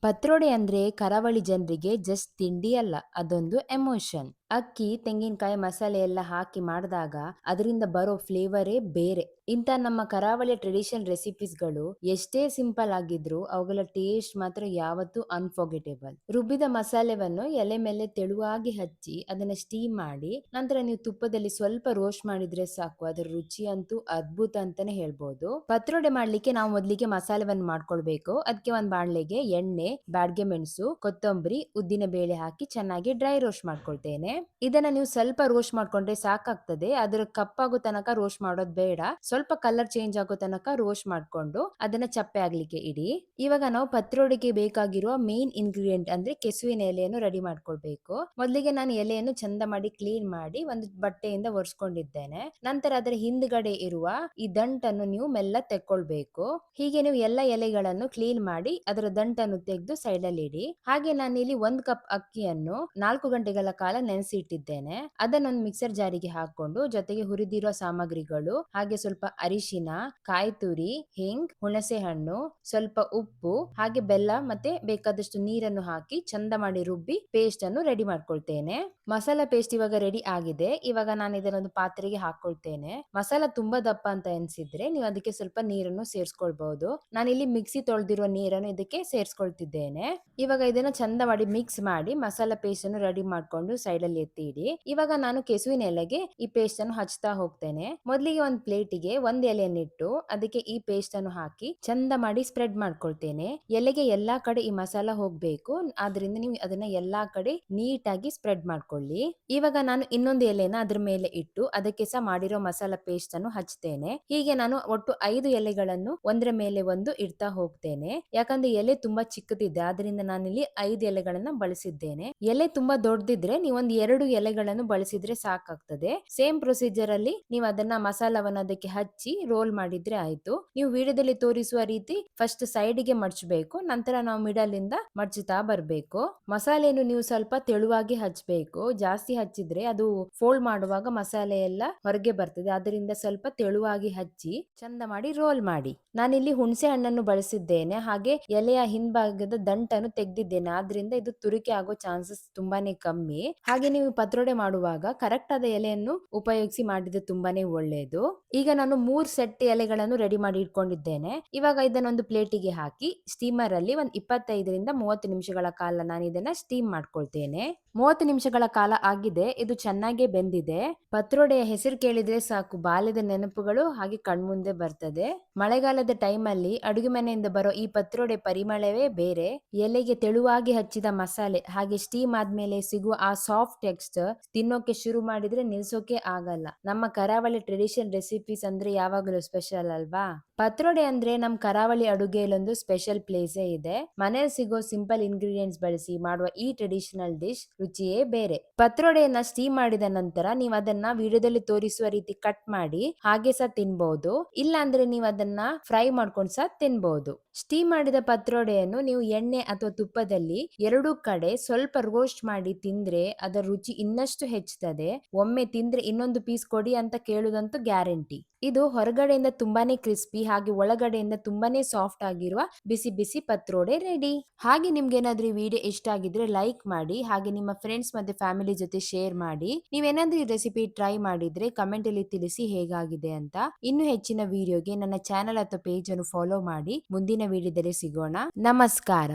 ಪತ್ರೋಡೆ ಅಂದ್ರೆ ಕರಾವಳಿ ಜನರಿಗೆ ಜಸ್ಟ್ ತಿಂಡಿ ಅಲ್ಲ, ಅದೊಂದು ಎಮೋಷನ್. ಅಕ್ಕಿ, ತೆಂಗಿನಕಾಯಿ, ಮಸಾಲೆ ಎಲ್ಲ ಹಾಕಿ ಮಾಡಿದಾಗ ಅದರಿಂದ ಬರೋ ಫ್ಲೇವರೇ ಬೇರೆ. ಇಂಥ ನಮ್ಮ ಕರಾವಳಿಯ ಟ್ರೆಡಿಷನಲ್ ರೆಸಿಪೀಸ್ಗಳು ಎಷ್ಟೇ ಸಿಂಪಲ್ ಆಗಿದ್ರು ಅವುಗಳ ಟೇಸ್ಟ್ ಮಾತ್ರ ಯಾವತ್ತೂ ಅನ್ಫಾರ್ಗೆಟೇಬಲ್. ರುಬ್ಬಿದ ಮಸಾಲೆವನ್ನು ಎಲೆ ಮೇಲೆ ತೆಳುವಾಗಿ ಹಚ್ಚಿ ಅದನ್ನ ಸ್ಟೀಮ್ ಮಾಡಿ ನಂತರ ನೀವು ತುಪ್ಪದಲ್ಲಿ ಸ್ವಲ್ಪ ರೋಸ್ಟ್ ಮಾಡಿದ್ರೆ ಸಾಕು, ಅದರ ರುಚಿ ಅಂತೂ ಅದ್ಭುತ ಅಂತಾನೆ ಹೇಳ್ಬೋದು. ಪತ್ರೋಡೆ ಮಾಡ್ಲಿಕ್ಕೆ ನಾವು ಮೊದಲಿಗೆ ಮಸಾಲೆವನ್ನು ಮಾಡ್ಕೊಳ್ಬೇಕು. ಅದಕ್ಕೆ ಒಂದು ಬಾಣಲೆಗೆ ಎಣ್ಣೆ, ಬ್ಯಾಡ್ಗೆ ಮೆಣಸು, ಕೊತ್ತಂಬರಿ, ಉದ್ದಿನ ಬೇಳೆ ಹಾಕಿ ಚೆನ್ನಾಗಿ ಡ್ರೈ ರೋಸ್ಟ್ ಮಾಡ್ಕೊಳ್ತೇನೆ. ಇದನ್ನ ನೀವು ಸ್ವಲ್ಪ ರೋಸ್ಟ್ ಮಾಡ್ಕೊಂಡ್ರೆ ಸಾಕಾಗ್ತದೆ. ಅದರ ಕಪ್ಪಾಗೋ ತನಕ ರೋಸ್ಟ್ ಮಾಡೋದು ಬೇಡ. ಸ್ವಲ್ಪ ಕಲರ್ ಚೇಂಜ್ ಆಗೋ ತನಕ ರೋಸ್ಟ್ ಮಾಡ್ಕೊಂಡು ಅದನ್ನ ಚಪ್ಪೆ ಆಗ್ಲಿಕ್ಕೆ ಇಡಿ. ಇವಾಗ ನಾವು ಪತ್ರೋಡಿಗೆ ಬೇಕಾಗಿರುವ ಮೇನ್ ಇಂಗ್ರೀಡಿಯೆಂಟ್ ಅಂದ್ರೆ ಕೆಸುವಿನ ಎಲೆಯನ್ನು ರೆಡಿ ಮಾಡ್ಕೊಳ್ಬೇಕು. ಮೊದಲಿಗೆ ನಾನು ಎಲೆಯನ್ನು ಚಂದ ಮಾಡಿ ಕ್ಲೀನ್ ಮಾಡಿ ಒಂದು ಬಟ್ಟೆಯಿಂದ ಒರೆಸ್ಕೊಂಡಿದ್ದೇನೆ. ನಂತರ ಅದರ ಹಿಂದ್ಗಡೆ ಇರುವ ಈ ದಂಟನ್ನು ನೀವು ಮೆಲ್ಲ ತೆಕ್ಕೊಳ್ಬೇಕು. ಹೀಗೆ ನೀವು ಎಲ್ಲ ಎಲೆಗಳನ್ನು ಕ್ಲೀನ್ ಮಾಡಿ ಅದರ ದಂಟನ್ನು ತೆಗೆದು ಸೈಡ್ ಅಲ್ಲಿ ಇಡಿ. ಹಾಗೆ ನಾನು ಇಲ್ಲಿ 1 ಕಪ್ ಅಕ್ಕಿಯನ್ನು 4 ಗಂಟೆಗಳ ಕಾಲ ನೆನೆಸಿಟ್ಟಿದ್ದೇನೆ. ಅದನ್ನೊಂದು ಮಿಕ್ಸರ್ ಜಾರಿಗೆ ಹಾಕೊಂಡು ಜೊತೆಗೆ ಹುರಿದಿರುವ ಸಾಮಗ್ರಿಗಳು ಹಾಗೆ ಸ್ವಲ್ಪ ಅರಿಶಿನ, ಕಾಯಿ ತುರಿ, ಹಿಂಗ್, ಹುಣಸೆ ಹಣ್ಣು, ಸ್ವಲ್ಪ ಉಪ್ಪು ಹಾಗೆ ಬೆಲ್ಲ ಮತ್ತೆ ಬೇಕಾದಷ್ಟು ನೀರನ್ನು ಹಾಕಿ ಚಂದ ಮಾಡಿ ರುಬ್ಬಿ ಪೇಸ್ಟ್ ಅನ್ನು ರೆಡಿ ಮಾಡ್ಕೊಳ್ತೇನೆ. ಮಸಾಲಾ ಪೇಸ್ಟ್ ಇವಾಗ ರೆಡಿ ಆಗಿದೆ. ಇವಾಗ ನಾನು ಇದನ್ನೊಂದು ಪಾತ್ರೆಗೆ ಹಾಕೊಳ್ತೇನೆ. ಮಸಾಲ ತುಂಬಾ ದಪ್ಪ ಅಂತ ಎನ್ಸಿದ್ರೆ ನೀವು ಅದಕ್ಕೆ ಸ್ವಲ್ಪ ನೀರನ್ನು ಸೇರಿಸ್ಕೊಳ್ಬಹುದು. ನಾನಿಲ್ಲಿ ಮಿಕ್ಸಿ ತೊಳೆದಿರುವ ನೀರನ್ನು ಇದಕ್ಕೆ ಸೇರಿಸ್ಕೊಳ್ತಿದ್ದೇನೆ. ಇವಾಗ ಇದನ್ನ ಚಂದ ಮಾಡಿ ಮಿಕ್ಸ್ ಮಾಡಿ ಮಸಾಲಾ ಪೇಸ್ಟ್ ಅನ್ನು ರೆಡಿ ಮಾಡ್ಕೊಂಡು ಸೈಡ್ ಅಲ್ಲಿ ಎತ್ತಿ ಇಡಿ. ಇವಾಗ ನಾನು ಕೆಸುವಿನ ಎಲೆಗೆ ಈ ಪೇಸ್ಟ್ ಅನ್ನು ಹಚ್ತಾ ಹೋಗ್ತೇನೆ. ಮೊದಲಿಗೆ ಒಂದು ಪ್ಲೇಟಿಗೆ ಒಂದು ಎಲೆಯನ್ನಿಟ್ಟು ಅದಕ್ಕೆ ಈ ಪೇಸ್ಟ್ ಅನ್ನು ಹಾಕಿ ಚಂದ ಮಾಡಿ ಸ್ಪ್ರೆಡ್ ಮಾಡ್ಕೊಳ್ತೇನೆ. ಎಲೆಗೆ ಎಲ್ಲಾ ಕಡೆ ಈ ಮಸಾಲ ಹೋಗ್ಬೇಕು, ಆದ್ರಿಂದ ನೀವು ಅದನ್ನ ಎಲ್ಲಾ ಕಡೆ ನೀಟಾಗಿ ಸ್ಪ್ರೆಡ್ ಮಾಡ್ಕೊಳ್ಳಿ. ಇವಾಗ ನಾನು ಇನ್ನೊಂದು ಎಲೆನ ಅದ್ರ ಮೇಲೆ ಇಟ್ಟು ಅದಕ್ಕೆ ಸಹ ಮಾಡಿರೋ ಮಸಾಲಾ ಪೇಸ್ಟ್ ಅನ್ನು ಹಚ್ತೇನೆ. ಹೀಗೆ ನಾನು ಒಟ್ಟು 5 ಎಲೆಗಳನ್ನು ಒಂದ್ರ ಮೇಲೆ ಒಂದು ಇಡ್ತಾ ಹೋಗ್ತೇನೆ. ಯಾಕಂದ್ರೆ ಎಲೆ ತುಂಬಾ ಚಿಕ್ಕದಿದೆ, ಆದ್ರಿಂದ ನಾನಿಲ್ಲಿ 5 ಎಲೆಗಳನ್ನ ಬಳಸಿದ್ದೇನೆ. ಎಲೆ ತುಂಬಾ ದೊಡ್ಡದಿದ್ರೆ ನೀವೊಂದು 2 ಎಲೆಗಳನ್ನು ಬಳಸಿದ್ರೆ ಸಾಕಾಗ್ತದೆ. ಸೇಮ್ ಪ್ರೊಸೀಜರ್ ಅಲ್ಲಿ ನೀವು ಅದನ್ನ ಮಸಾಲವನ್ನ ಅದಕ್ಕೆ ಹಚ್ಚಿ ರೋಲ್ ಮಾಡಿದ್ರೆ ಆಯ್ತು. ನೀವು ವಿಡಿಯೋದಲ್ಲಿ ತೋರಿಸುವ ರೀತಿ ಫಸ್ಟ್ ಸೈಡ್ ಗೆ ಮಡ್ಚಬೇಕು, ನಂತರ ನಾವು ಮಿಡಲ್ ಇಂದ ಮಡ್ಚುತ್ತಾ ಬರ್ಬೇಕು. ಮಸಾಲೆಯನ್ನು ನೀವು ಸ್ವಲ್ಪ ತೆಳುವಾಗಿ ಹಚ್ಚಬೇಕು. ಜಾಸ್ತಿ ಹಚ್ಚಿದ್ರೆ ಅದು ಫೋಲ್ಡ್ ಮಾಡುವಾಗ ಮಸಾಲೆ ಎಲ್ಲ ಹೊರಗೆ ಬರ್ತದೆ. ಅದರಿಂದ ಸ್ವಲ್ಪ ತೆಳುವಾಗಿ ಹಚ್ಚಿ ಚಂದ ಮಾಡಿ ರೋಲ್ ಮಾಡಿ. ನಾನಿಲ್ಲಿ ಹುಣಸೆ ಹಣ್ಣನ್ನು ಬಳಸಿದ್ದೇನೆ, ಹಾಗೆ ಎಲೆಯ ಹಿಂಭಾಗದ ದಂಟನ್ನು ತೆಗೆದಿದ್ದೇನೆ. ಆದ್ರಿಂದ ಇದು ತುರಿಕೆ ಆಗೋ ಚಾನ್ಸಸ್ ತುಂಬಾನೇ ಕಮ್ಮಿ. ಹಾಗೆ ನೀವು ಪತ್ರೋಡೆ ಮಾಡುವಾಗ ಕರೆಕ್ಟ್ ಆದ ಎಲೆಯನ್ನು ಉಪಯೋಗಿಸಿ ಮಾಡಿದ್ರೆ ತುಂಬಾನೇ ಒಳ್ಳೆಯದು. ಈಗ ನಾನು 3 ಸೆಟ್ ಎಲೆಗಳನ್ನು ರೆಡಿ ಮಾಡಿ ಇಟ್ಕೊಂಡಿದ್ದೇನೆ. ಇವಾಗ ಇದನ್ನೊಂದು ಪ್ಲೇಟಿಗೆ ಹಾಕಿ ಸ್ಟೀಮರ್ ಅಲ್ಲಿ ಒಂದು 25 ರಿಂದ 30 ನಿಮಿಷಗಳ ಕಾಲ ನಾನು ಇದನ್ನ ಸ್ಟೀಮ್ ಮಾಡ್ಕೊಳ್ತೇನೆ. 30 ನಿಮಿಷಗಳ ಕಾಲ ಆಗಿದೆ, ಇದು ಚೆನ್ನಾಗಿ ಬೆಂದಿದೆ. ಪತ್ರೋಡೆಯ ಹೆಸರು ಕೇಳಿದ್ರೆ ಸಾಕು ಬಾಲ್ಯದ ನೆನಪುಗಳು ಹಾಗೆ ಕಣ್ಮುಂದೆ ಬರ್ತದೆ. ಮಳೆಗಾಲದ ಟೈಮ್ ಅಲ್ಲಿ ಅಡುಗೆ ಮನೆಯಿಂದ ಬರೋ ಈ ಪತ್ರೋಡೆ ಪರಿಮಳವೇ ಬೇರೆ. ಎಲೆಗೆ ತೆಳುವಾಗಿ ಹಚ್ಚಿದ ಮಸಾಲೆ ಹಾಗೆ ಸ್ಟೀಮ್ ಆದ್ಮೇಲೆ ಸಿಗುವ ಆ ಸಾಫ್ಟ್ ಟೆಕ್ಸ್ಚರ್ ತಿನ್ನೋಕೆ ಶುರು ಮಾಡಿದ್ರೆ ನಿಲ್ಸೋಕೆ ಆಗಲ್ಲ. ನಮ್ಮ ಕರಾವಳಿ ಟ್ರೆಡಿಷನ್ ರೆಸಿಪೀಸ್ ಅಂದ್ರೆ ಯಾವಾಗಲೂ ಸ್ಪೆಷಲ್ ಅಲ್ವಾ. ಪತ್ರೋಡೆ ಅಂದ್ರೆ ನಮ್ ಕರಾವಳಿ ಅಡುಗೆಯಲ್ಲೊಂದು ಸ್ಪೆಷಲ್ ಪ್ಲೇಸೇ ಇದೆ. ಮನೇಲಿ ಸಿಗೋ ಸಿಂಪಲ್ ಇಂಗ್ರೀಡಿಯೆಂಟ್ಸ್ ಬಳಸಿ ಮಾಡುವ ಈ ಟ್ರೆಡಿಷನಲ್ ಡಿಶ್ ರುಚಿಯೇ ಬೇರೆ. ಪತ್ರೋಡೆಯನ್ನ ಸ್ಟೀಮ್ ಮಾಡಿದ ನಂತರ ನೀವು ಅದನ್ನ ವಿಡಿಯೋದಲ್ಲಿ ತೋರಿಸುವ ರೀತಿ ಕಟ್ ಮಾಡಿ ಹಾಗೆ ಸಹ ತಿನ್ಬಹುದು, ಇಲ್ಲ ಅಂದ್ರೆ ನೀವು ಅದನ್ನ ಫ್ರೈ ಮಾಡ್ಕೊಂಡು ಸಹ ತಿನ್ಬಹುದು. ಸ್ಟೀಮ್ ಮಾಡಿದ ಪತ್ರೋಡೆಯನ್ನು ನೀವು ಎಣ್ಣೆ ಅಥವಾ ತುಪ್ಪದಲ್ಲಿ 2 ಕಡೆ ಸ್ವಲ್ಪ ರೋಸ್ಟ್ ಮಾಡಿ ತಿಂದ್ರೆ ಅದರ ರುಚಿ ಇನ್ನಷ್ಟು ಹೆಚ್ಚುತ್ತದೆ. ಒಮ್ಮೆ ತಿಂದ್ರೆ ಇನ್ನೊಂದು ಪೀಸ್ ಕೊಡಿ ಅಂತ ಕೇಳುದಂತೂ ಗ್ಯಾರಂಟಿ. ಇದು ಹೊರಗಡೆಯಿಂದ ತುಂಬಾನೇ ಕ್ರಿಸ್ಪಿ ಹಾಗೆ ಒಳಗಡೆಯಿಂದ ತುಂಬಾನೇ ಸಾಫ್ಟ್ ಆಗಿರುವ ಬಿಸಿ ಬಿಸಿ ಪತ್ರೋಡೆ ರೆಡಿ. ಹಾಗೆ ನಿಮ್ಗೆ ಏನಾದ್ರೂ ಈ ವಿಡಿಯೋ ಇಷ್ಟ ಆಗಿದ್ರೆ ಲೈಕ್ ಮಾಡಿ, ಹಾಗೆ ನಿಮ್ಮ ಫ್ರೆಂಡ್ಸ್ ಮತ್ತೆ ಫ್ಯಾಮಿಲಿ ಜೊತೆ ಶೇರ್ ಮಾಡಿ. ನೀವೇನಾದ್ರೂ ಈ ರೆಸಿಪಿ ಟ್ರೈ ಮಾಡಿದ್ರೆ ಕಮೆಂಟ್ ಅಲ್ಲಿ ತಿಳಿಸಿ ಹೇಗಾಗಿದೆ ಅಂತ. ಇನ್ನು ಹೆಚ್ಚಿನ ವಿಡಿಯೋಗೆ ನನ್ನ ಚಾನೆಲ್ ಅಥವಾ ಪೇಜ್ ಅನ್ನು ಫಾಲೋ ಮಾಡಿ. ಮುಂದಿನ ವಿಡಿಯೋದಲ್ಲಿ ಸಿಗೋಣ. ನಮಸ್ಕಾರ.